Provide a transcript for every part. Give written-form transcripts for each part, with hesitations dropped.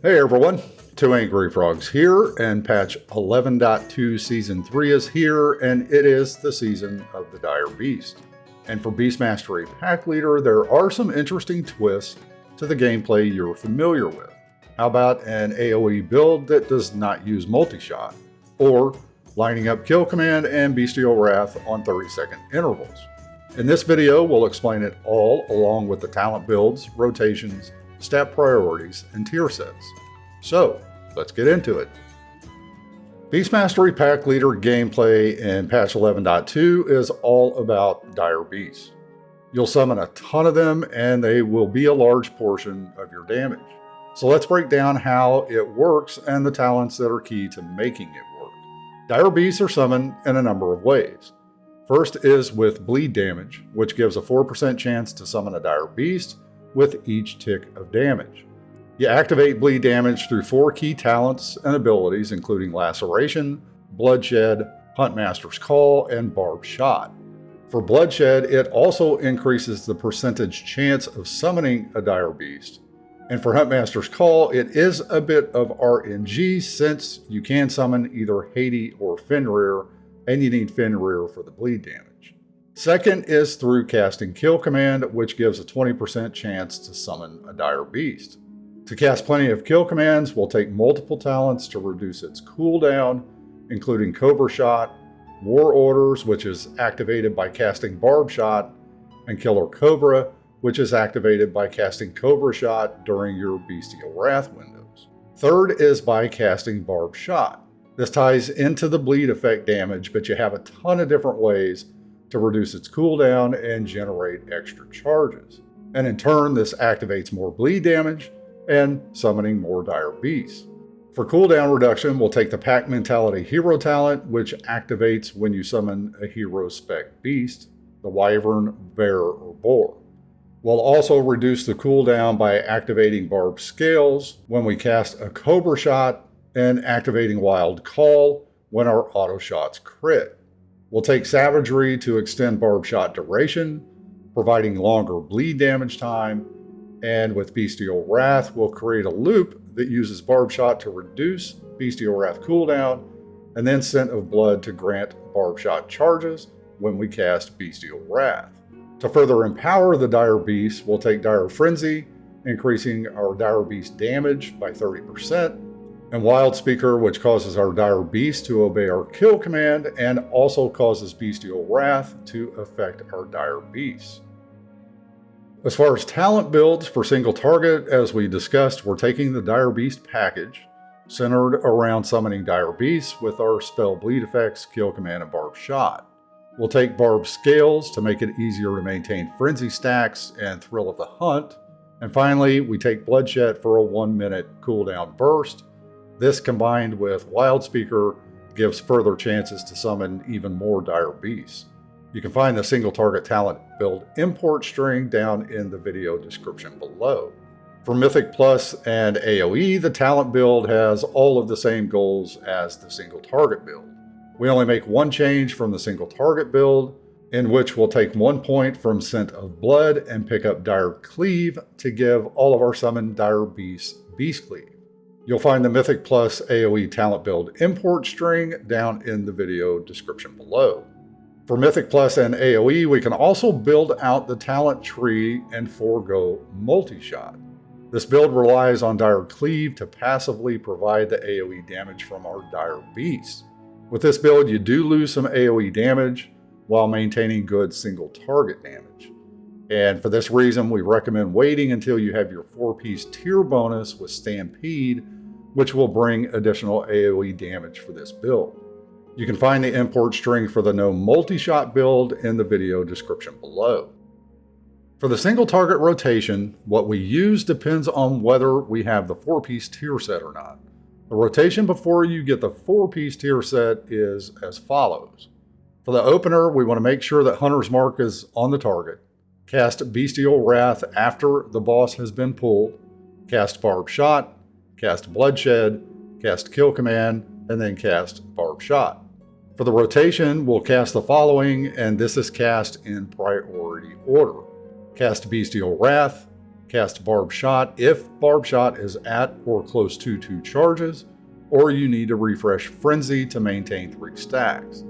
Hey everyone, Two Angry Frogs here, and patch 11.2 Season 3 is here, and it is the season of the Dire Beast. And for Beast Mastery Pack Leader, there are some interesting twists to the gameplay you're familiar with. How about an AoE build that does not use multi-shot? Or lining up Kill Command and Bestial Wrath on 30-second intervals? In this video, we'll explain it all along with the talent builds, rotations, stat priorities, and tier sets. So, let's get into it. Beast Mastery Pack Leader gameplay in patch 11.2 is all about Dire Beasts. You'll summon a ton of them and they will be a large portion of your damage. So let's break down how it works and the talents that are key to making it work. Dire Beasts are summoned in a number of ways. First is with bleed damage, which gives a 4% chance to summon a Dire Beast with each tick of damage. You activate bleed damage through 4 key talents and abilities, including Laceration, Bloodshed, Huntmaster's Call, and Barbed Shot. For Bloodshed, it also increases the percentage chance of summoning a Dire Beast. And for Huntmaster's Call, it is a bit of RNG since you can summon either Haiti or Fenrir, and you need Fenrir for the bleed damage. Second is through casting Kill Command, which gives a 20% chance to summon a Dire Beast. To cast plenty of Kill Commands, we'll take multiple talents to reduce its cooldown, including Cobra Shot, War Orders, which is activated by casting Barb Shot, and Killer Cobra, which is activated by casting Cobra Shot during your Bestial Wrath windows. Third is by casting Barb Shot. This ties into the bleed effect damage, but you have a ton of different ways to reduce its cooldown and generate extra charges. And in turn, this activates more bleed damage and summoning more Dire Beasts. For cooldown reduction, we'll take the Pack Mentality Hero talent, which activates when you summon a hero spec beast, the Wyvern, Bear, or Boar. We'll also reduce the cooldown by activating Barbed Scales when we cast a Cobra Shot and activating Wild Call when our auto shots crit. We'll take Savagery to extend Barb Shot duration, providing longer bleed damage time, and with Bestial Wrath, we'll create a loop that uses Barb Shot to reduce Bestial Wrath cooldown, and then Scent of Blood to grant Barb Shot charges when we cast Bestial Wrath. To further empower the Dire Beast, we'll take Dire Frenzy, increasing our Dire Beast damage by 30%, and Wild Speaker, which causes our Dire Beast to obey our Kill Command and also causes Bestial Wrath to affect our Dire Beasts. As far as talent builds for single target, as we discussed, we're taking the Dire Beast package, centered around summoning Dire Beasts with our spell bleed effects, Kill Command, and Barbed Shot. We'll take Barbed Scales to make it easier to maintain Frenzy stacks and Thrill of the Hunt. And finally, we take Bloodshed for a 1-minute cooldown burst. This combined with Wild Speaker gives further chances to summon even more Dire Beasts. You can find the single target talent build import string down in the video description below. For Mythic Plus and AoE, the talent build has all of the same goals as the single target build. We only make one change from the single target build, in which we'll take 1 point from Scent of Blood and pick up Dire Cleave to give all of our summoned Dire Beasts Beast Cleave. You'll find the Mythic Plus AoE talent build import string down in the video description below. For Mythic Plus and AoE, we can also build out the talent tree and forego multi-shot. This build relies on Dire Cleave to passively provide the AoE damage from our Dire Beasts. With this build, you do lose some AoE damage while maintaining good single target damage. And for this reason, we recommend waiting until you have your 4-piece tier bonus with Stampede, which will bring additional AoE damage for this build. You can find the import string for the no multi-shot build in the video description below. For the single target rotation, what we use depends on whether we have the 4-piece tier set or not. The rotation before you get the 4-piece tier set is as follows. For the opener, we want to make sure that Hunter's Mark is on the target. Cast Bestial Wrath after the boss has been pulled, cast Barbed Shot, cast Bloodshed, cast Kill Command, and then cast Barbed Shot. For the rotation, we'll cast the following, and this is cast in priority order. Cast Bestial Wrath, Cast Barb Shot if Barb Shot is at or close to 2 charges, or you need to refresh Frenzy to maintain 3 stacks.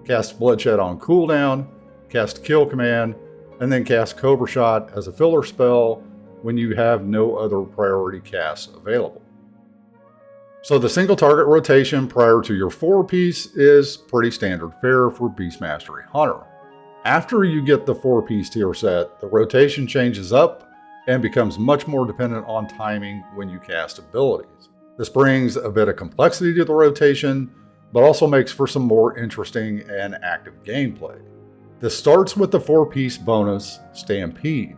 Cast Bloodshed on cooldown, cast Kill Command, and then cast Cobra Shot as a filler spell when you have no other priority casts available. So the single target rotation prior to your 4-piece is pretty standard fare for Beast Mastery Hunter. After you get the 4-piece tier set, the rotation changes up and becomes much more dependent on timing when you cast abilities. This brings a bit of complexity to the rotation, but also makes for some more interesting and active gameplay. This starts with the 4-piece bonus, Stampede.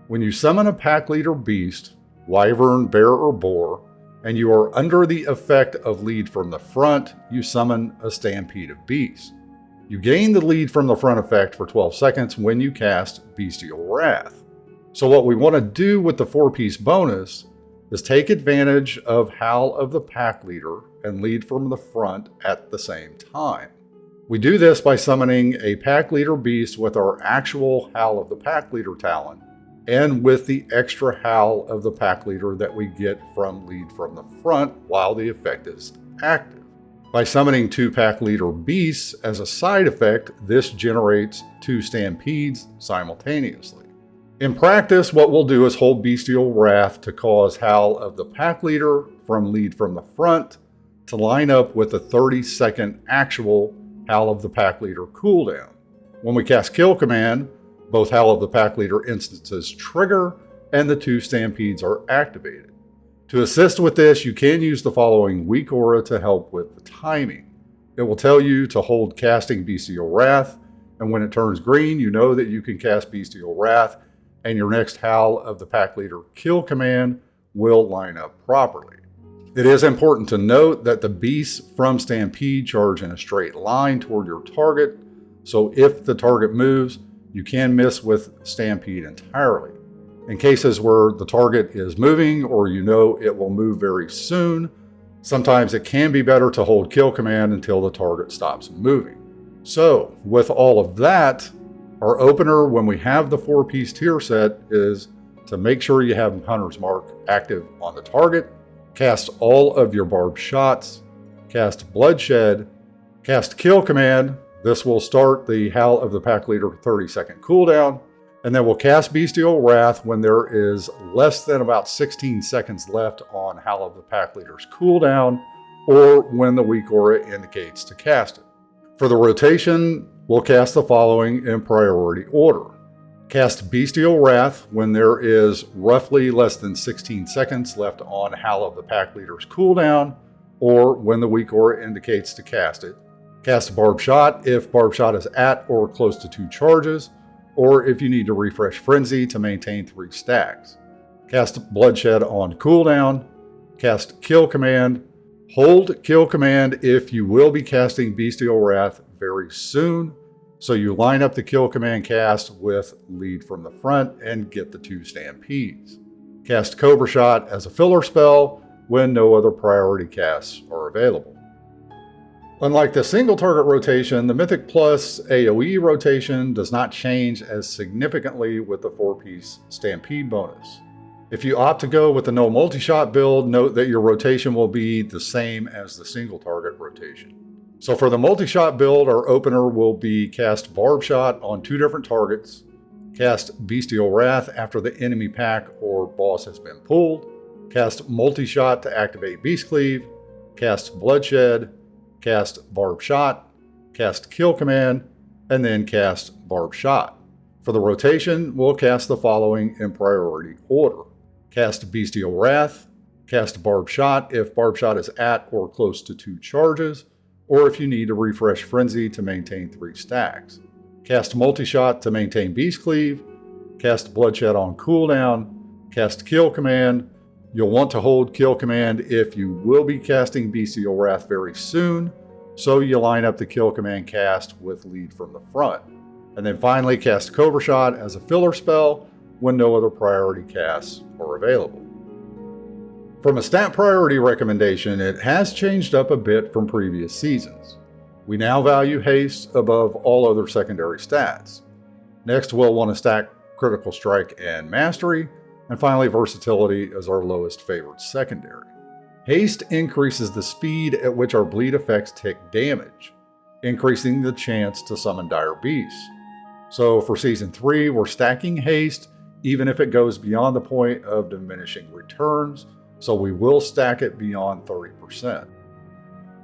When you summon a pack leader beast, wyvern, bear, or boar, and you are under the effect of lead from the front, you summon a Stampede of beasts. You gain the lead from the front effect for 12 seconds when you cast Bestial Wrath. So what we want to do with the 4-piece bonus is take advantage of Howl of the Pack Leader and lead from the front at the same time. We do this by summoning a Pack Leader beast with our actual Howl of the Pack Leader talent, and with the extra Howl of the Pack Leader that we get from lead from the front while the effect is active. By summoning 2 Pack Leader beasts as a side effect, this generates 2 Stampedes simultaneously. In practice, what we'll do is hold Bestial Wrath to cause Howl of the Pack Leader from lead from the front to line up with the 30-second actual Howl of the Pack Leader cooldown. When we cast Kill Command, both Howl of the Pack Leader instances trigger and the 2 Stampedes are activated. To assist with this, you can use the following weak aura to help with the timing. It will tell you to hold casting Bestial Wrath, and when it turns green, you know that you can cast Bestial Wrath, and your next Howl of the Pack Leader Kill Command will line up properly. It is important to note that the beasts from Stampede charge in a straight line toward your target, so if the target moves, you can miss with Stampede entirely. In cases where the target is moving or you know it will move very soon, sometimes it can be better to hold Kill Command until the target stops moving. So, with all of that, our opener when we have the 4-piece tier set is to make sure you have Hunter's Mark active on the target, cast all of your barbed shots, cast Bloodshed, cast Kill Command. This will start the Howl of the Pack Leader 30-second cooldown, and then we'll cast Bestial Wrath when there is less than about 16 seconds left on Howl of the Pack Leader's cooldown, or when the weak aura indicates to cast it. For the rotation, we'll cast the following in priority order. Cast Bestial Wrath when there is roughly less than 16 seconds left on Howl of the Pack Leader's cooldown, or when the weak aura indicates to cast it. Cast Barb Shot if Barb Shot is at or close to 2 charges, or if you need to refresh Frenzy to maintain 3 stacks. Cast Bloodshed on cooldown, cast Kill Command, hold Kill Command if you will be casting Bestial Wrath very soon, so you line up the Kill Command cast with lead from the front and get the 2 Stampedes. Cast Cobra Shot as a filler spell when no other priority casts are available. Unlike the single target rotation, the Mythic Plus AoE rotation does not change as significantly with the 4-piece Stampede bonus. If you opt to go with the no multi-shot build, note that your rotation will be the same as the single target rotation. So for the multi-shot build, our opener will be cast Barb Shot on 2 different targets, cast Bestial Wrath after the enemy pack or boss has been pulled, cast multi-shot to activate Beast Cleave, cast Bloodshed, cast Barb Shot, cast Kill Command, and then cast Barb Shot. For the rotation, we'll cast the following in priority order. Cast Bestial Wrath, cast Barb Shot if Barb Shot is at or close to 2 charges, or if you need to refresh Frenzy to maintain 3 stacks. Cast Multi-Shot to maintain Beast Cleave, cast Bloodshed on cooldown, cast Kill Command. You'll want to hold Kill Command if you will be casting Bestial Wrath very soon, so you line up the Kill Command cast with lead from the front. And then finally cast Cobra Shot as a filler spell when no other priority casts are available. From a stat priority recommendation, it has changed up a bit from previous seasons. We now value haste above all other secondary stats. Next, we'll want to stack Critical Strike and Mastery, And finally, versatility is our lowest favored secondary. Haste increases the speed at which our bleed effects take damage, increasing the chance to summon dire beasts. So for Season 3, we're stacking Haste even if it goes beyond the point of diminishing returns, so we will stack it beyond 30%.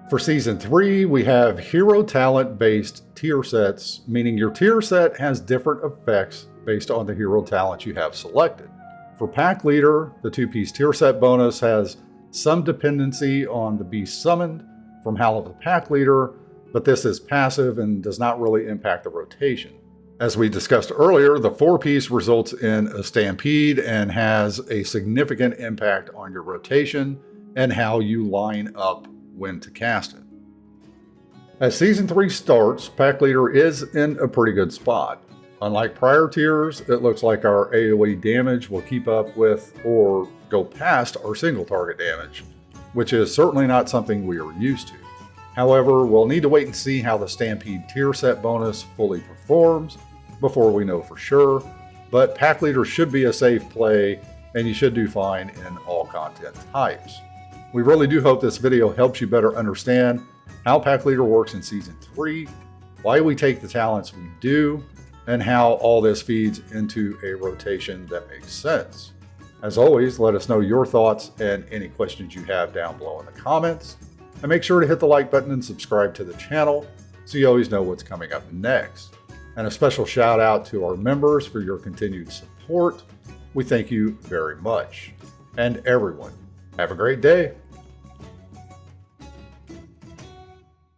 For Season 3, we have hero talent based tier sets, meaning your tier set has different effects based on the hero talent you have selected. For Pack Leader, the 2-piece tier set bonus has some dependency on the beast summoned from Howl of the Pack Leader, but this is passive and does not really impact the rotation. As we discussed earlier, the 4-piece results in a Stampede and has a significant impact on your rotation and how you line up when to cast it. As Season 3 starts, Pack Leader is in a pretty good spot. Unlike prior tiers, it looks like our AoE damage will keep up with or go past our single target damage, which is certainly not something we are used to. However, we'll need to wait and see how the Stampede tier set bonus fully performs before we know for sure, but Pack Leader should be a safe play and you should do fine in all content types. We really do hope this video helps you better understand how Pack Leader works in Season 3, why we take the talents we do, and how all this feeds into a rotation that makes sense. As always, let us know your thoughts and any questions you have down below in the comments. And make sure to hit the like button and subscribe to the channel so you always know what's coming up next. And a special shout out to our members for your continued support. We thank you very much. And everyone, have a great day.